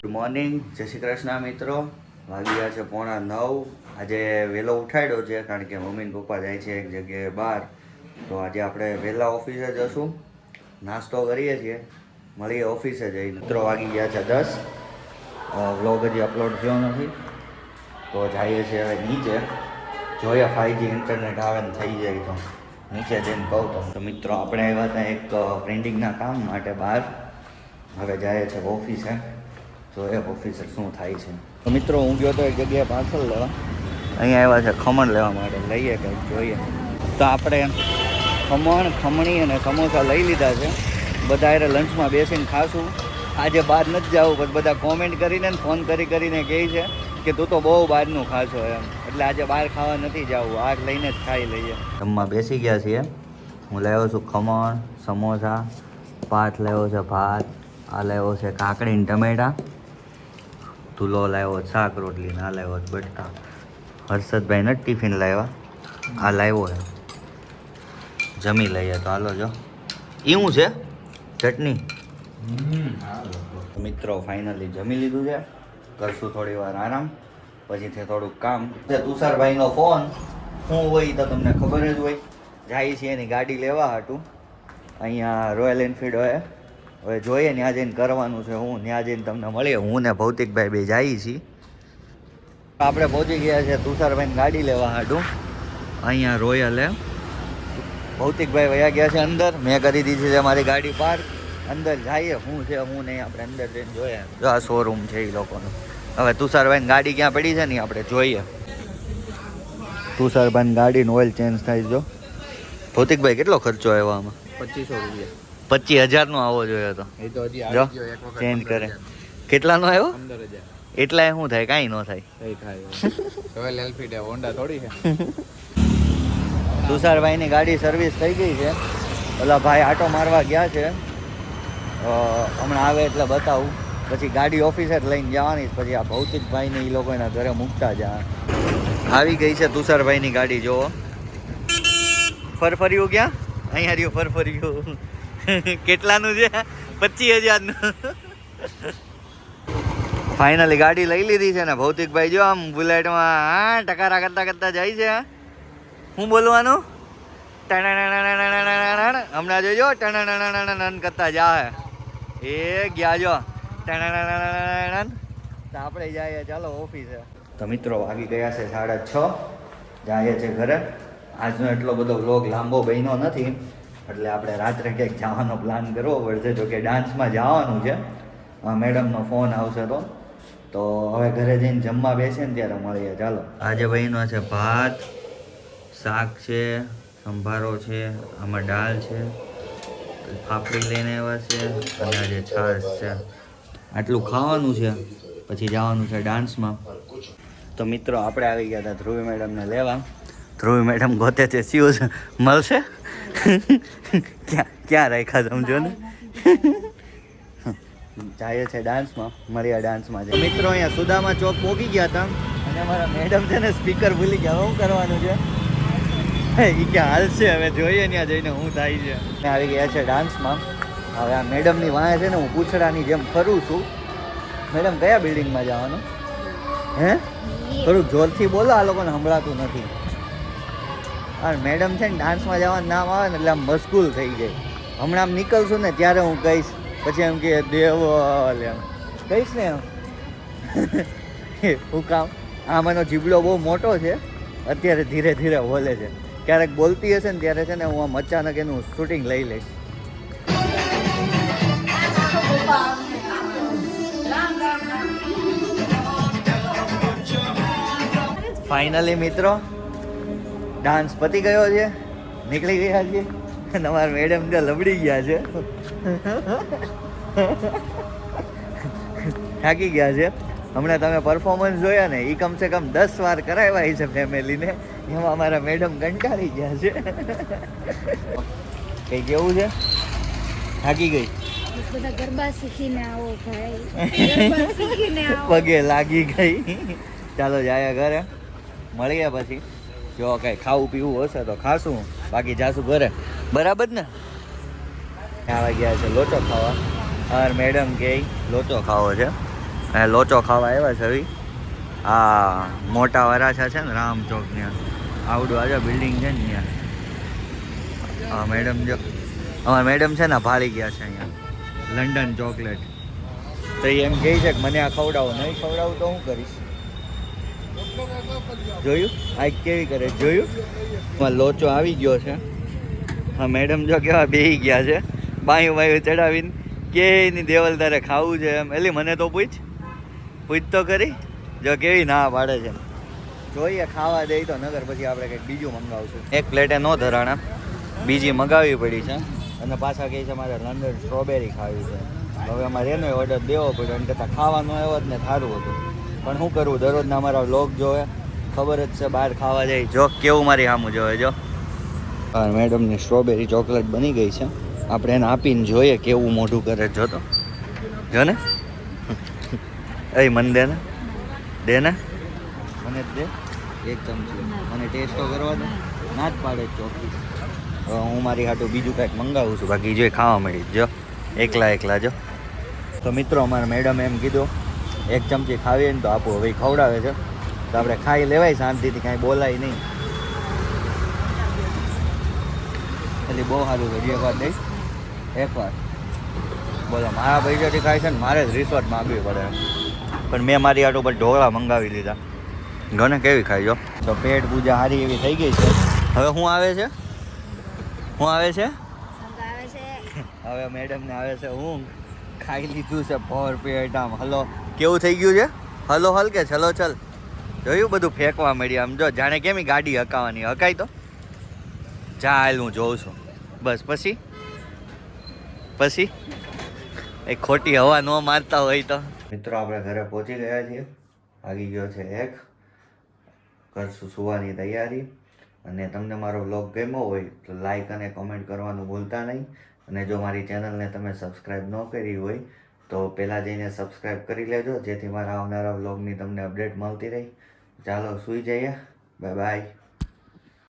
Good morning, જય શ્રી કૃષ્ણ મિત્રો. વાગી ગયા છે 8:45. આજે વહેલો ઉઠાડ્યો છે કારણ કે મમ્મી ને પપ્પા જાય છે એક જગ્યાએ બહાર. તો આજે આપણે વહેલા ઓફિસે જશું, નાસ્તો કરીએ છીએ, મળીએ ઓફિસે જઈને. મિત્રો વાગી ગયા છે 10. વ્લોગ હજી અપલોડ થયો નથી તો જઈએ છીએ હવે નીચે. જોઈએ 5G ઇન્ટરનેટ આવે ને થઈ જાય તો નીચે જઈને કહું તો મિત્રો આપણે આવ્યા હતા એક પ્રિન્ટિંગના કામ માટે બહાર. હવે જાય છે ઓફિસે, જોઈએ ઓફિસે શું થાય છે. તો મિત્રો હું ગયો તો એક જગ્યાએ પાર્સલ લેવા, અહીંયા આવ્યા છે ખમણ લેવા માટે. લઈએ કંઈક જોઈએ. તો આપણે ખમણી અને સમોસા લઈ લીધા છે. બધા હારે લંચમાં બેસીને ખાશું. આજે બહાર નથી જવું, પછી બધા કોમેન્ટ કરીને ફોન કરીને કહે છે કે તું તો બહુ બહારનું ખાશો એમ, એટલે આજે બહાર ખાવા નથી જવું, આગ લઈને જ ખાઈ લઈએ. જમવા બેસી ગયા છીએ. હું લાવ્યો છું ખમણ, સમોસા, ભાત લાવ્યો છે ભાત, આ લાવ્યો છે કાકડી ને ટમેટા, ધૂલો લાવ્યો શાક રોટલી, ના લાવ્યો બટકા. હર્ષદભાઈ નથી ટિફિન લાવ્યા, આ લાવ્યો છે. જમી લઈએ તો હાલો. જો એવું છે ચટણી. મિત્રો ફાઇનલી જમી લીધું છે, કરશું થોડી વાર આરામ, પછીથી થોડુંક કામ. તુષારભાઈનો ફોન શું હોય તો તમને ખબર જ હોય. જાય છે એની ગાડી લેવા હાટું અહીંયા રોયલ એનફિલ્ડ હોય. હવે જોઈએ ત્યાં જઈને કરવાનું છે. હું ત્યાં જઈને તમને મળીએ. હું ને ભૌતિકભાઈ બે જઈએ છીએ. આપણે પહોંચી ગયા છે તુષારભાઈને ગાડી લેવા હાટું અહીંયા રોયલે. ભૌતિકભાઈ વયા ગયા છે અંદર, મેં કરી દીધી છે મારી ગાડી પાર્ક. અંદર જઈએ શું છે હું નહીં, આપણે અંદર જઈને જોઈએ. જો આ શોરૂમ છે એ લોકોનું. હવે તુષારભાઈની ગાડી ક્યાં પડી છે ને આપણે જોઈએ. તુષારભાઈની ગાડીનું ઓઇલ ચેન્જ થાય. જો ભૌતિકભાઈ કેટલો ખર્ચો આવ્યો આમાં? 2500 રૂપિયા. 25,000 નો આવવો જોઈએ તો. એ તો હજી જો આવી ગયો એક વખત ચેન્જ કરે. કેટલાનો આવ્યો? 15,000. એટલા શું થાય? કાંઈ ન થાય. કઈ થાય રોયલ એનફિલ્ડ હોન્ડા થોડી છે. તુષારભાઈની ગાડી સર્વિસ થઈ ગઈ છે. ઓલા ભાઈ આટો મારવા ગયા છે, હમણાં આવે એટલે બતાવું. પછી ગાડી ઓફિસે જ લઈને જવાની. પછી આ ભૌતિકભાઈને એ લોકો એના ઘરે મૂકતા જા. આવી ગઈ છે તુષારભાઈની ગાડી. જુઓ ફરફર્યું ક્યાં? અહીંયા રહ્યું ફરફર્યું. કેટલાનું છે? 25,000 નું. ફાઇનલી ગાડી લઈ લીધી છે ને ભૌતિકભાઈ જો આમ બુલેટમાં ટકારા કરતા જાય છે. શું બોલવાનું? હમણાં જોજો ટણ કરતા જાય. એ ગયા જો ટણ. તો આપણે જઈએ ચાલો ઓફિસે. તો મિત્રો આવી ગયા છે 6:30. જઈએ છે ઘરે. આજનો એટલો બધો વ્લોગ લાંબો બન્યો નથી, એટલે આપણે રાત્રે ક્યાંક જવાનો પ્લાન કરવો પડશે. જો કે ડાન્સમાં જવાનું છે, મેડમનો ફોન આવશે તો હવે ઘરે જઈને જમવા બેસે ને ત્યારે મળીએ. ચાલો. આજે બન્યો છે ભાત, શાક છે, સંભારો છે, આમાં દાળ છે, ફાફડી લઈને આવ્યા છે અને આજે છાશ છે. આટલું ખાવાનું છે, પછી જવાનું છે ડાન્સમાં. તો મિત્રો આપણે આવી ગયા હતા ધ્રુવી મેડમને લેવા. ધ્રુવી મેડમ ગોતે છે શૂઝ મળશે ક્યાં રાખ્યા સમજો ને. જાય છે ડાન્સમાં, મળ્યા ડાન્સમાં. મિત્રો અહીંયા સુદામા ચોક પહોંચી ગયા હતા અને અમારા મેડમ છે ને સ્પીકર ભૂલી ગયા. શું કરવાનું છે એ ક્યાં હાલશે? હવે જોઈએ ત્યાં જઈને શું થાય છે. આવી ગયા છે ડાન્સમાં. હવે આ મેડમની વાંહે છે ને હું પૂછડાની જેમ ફરું છું. મેડમ કયા બિલ્ડિંગમાં જવાનું? હે થોડુંક જોરથી બોલો, આ લોકોને સંભળાતું નથી. હા મેડમ છે ને ડાન્સમાં જવાનું નામ આવે ને એટલે આમ મશગુલ થઈ જાય. હમણાં આમ નીકળશું ને ત્યારે હું કહીશ. પછી એમ કે દેવલ એમ કહીશ ને હું કામ. આમ એનો જીબડો બહુ મોટો છે, અત્યારે ધીરે ધીરે બોલે છે. ક્યારેક બોલતી હશે ને ત્યારે છે ને હું આમ અચાનક એનું શૂટિંગ લઈ લઈશ. ફાઇનલી મિત્રો ડાન્સ પતી ગયો છે, નીકળી ગયા છે. તમારા મેડમ ત્યાં લબડી ગયા છે, થાકી ગયા છે. હમણાં તમે પરફોર્મન્સ જોયા ને એ કમસે કમ 10 વાર કરાવ્યા છે ફેમિલીને. એમાં અમારા મેડમ કંટાળી ગયા છે. કઈ કેવું છે? થાકી ગઈ? ગરબા શીખીને આવો ભાઈ. પગે લાગી ગઈ. ચાલો જાય ઘરે, મળીએ પછી. જો કઈ ખાવું પીવું હશે તો ખાશું, બાકી જાશું ઘરે. બરાબર ને? આવી ગયા છે લોચો ખાવા. और मैडम के लोचो खाओ છે લોચો ખાવા આવ્યા છે હવે. આ મોટા વરાછા છે ને રામ ચોક ત્યાં આવડું આજે બિલ્ડિંગ છે ને ત્યાં. હા મેડમ જો અમારા મેડમ છે ને ભાળી ગયા છે અહીંયા લંડન ચોકલેટ. તો એ એમ કહે છે કે મને આ ખવડાવો, નહીં ખવડાવું તો હું કરીશ. જોયું આ કેવી કરે, જોયું લોચો આવી ગયો છે. હા મેડમ જો કેવા બેહી ગયા છે બાયું ચડાવીને કે એની દેવલ તારે ખાવું છે એમ. એલી મને તો પૂછ તો કરી. જો કેવી ના પાડે છે. જોઈએ ખાવા દે તો નગર પછી આપણે કંઈક બીજું મંગાવશું. એક પ્લેટે નો ધરાણા, બીજી મગાવવી પડી છે. અને પાછા કહે છે મારે લંડન સ્ટ્રોબેરી ખાવી છે. હવે અમારે એનો ઓર્ડર દેવો પડ્યો. અને કરતાં ખાવાનું આવ્યો જ ને સારું હતું. પણ શું કરવું, દરરોજના અમારા વ્લોગ જોવે, ખબર જ છે બહાર ખાવા જાય. જો કેવું મારી સામું જોવે. જો મેડમની સ્ટ્રોબેરી ચોકલેટ બની ગઈ છે. આપણે એને આપીને જોઈએ કેવું મોઢું કરે. જો તો જો ને એ મને દે ને મને જ દે એક ચમચી. મને ટેસ્ટ તો કરવા દે. ના જ પાડે ચોખ્ખી. હવે હું મારી હાટું બીજું કાંઈક મંગાવું છું. બાકી જો ખાવા મળી જો એકલા જો. તો મિત્રો અમારા મેડમ એમ કીધું એક ચમચી ખાવીએ ને તો આપો. હવે ખવડાવે છે તો આપણે ખાઈ લેવાય શાંતિથી, કાંઈ બોલાય નહીં. એટલે બહુ સારું છે. એકવાર દઈશ એકવાર બોલો. મારા પૈસાથી ખાય છે ને મારે જ રિસોર્ટ માગવી પડે. પણ મેં મારી આટો પર ઢોકળા મંગાવી લીધા. ઘણે કેવી ખાઈ જો. તો પેટ પૂજા સારી એવી થઈ ગઈ છે. હવે શું આવે છે, શું આવે છે? હવે મેડમને આવે છે ઊંઘ. ખાઈ લીધું છે ભર પેટ. આમ હલો કેવું થઈ ગયું છે. હલો હલ કે ચલો ચલ. જોયું બધું ફેંકવા મળી. આમ જો જાણે કેમી ગાડી હકાવાની. હકાય તો જા હાલ હું જોઉં છું. બસ પછી એક ખોટી હવા ન મારતા હોય તો. મિત્રો આપણે ઘરે પહોંચી ગયા છીએ. આવી ગયો છે એક. કરશું સુવાની તૈયારી. અને તમને મારો વ્લોગ ગમ્યો હોય તો લાઈક અને કોમેન્ટ કરવાનું ભૂલતા નહીં. અને જો મારી ચેનલને તમે સબસ્ક્રાઈબ ન કરી હોય તો પહેલાં જઈને સબસ્ક્રાઈબ કરી લેજો, જેથી મારા આવનારા વ્લોગની તમને અપડેટ મળતી રહે. ચાલો સૂઈ જઈએ. Bye bye.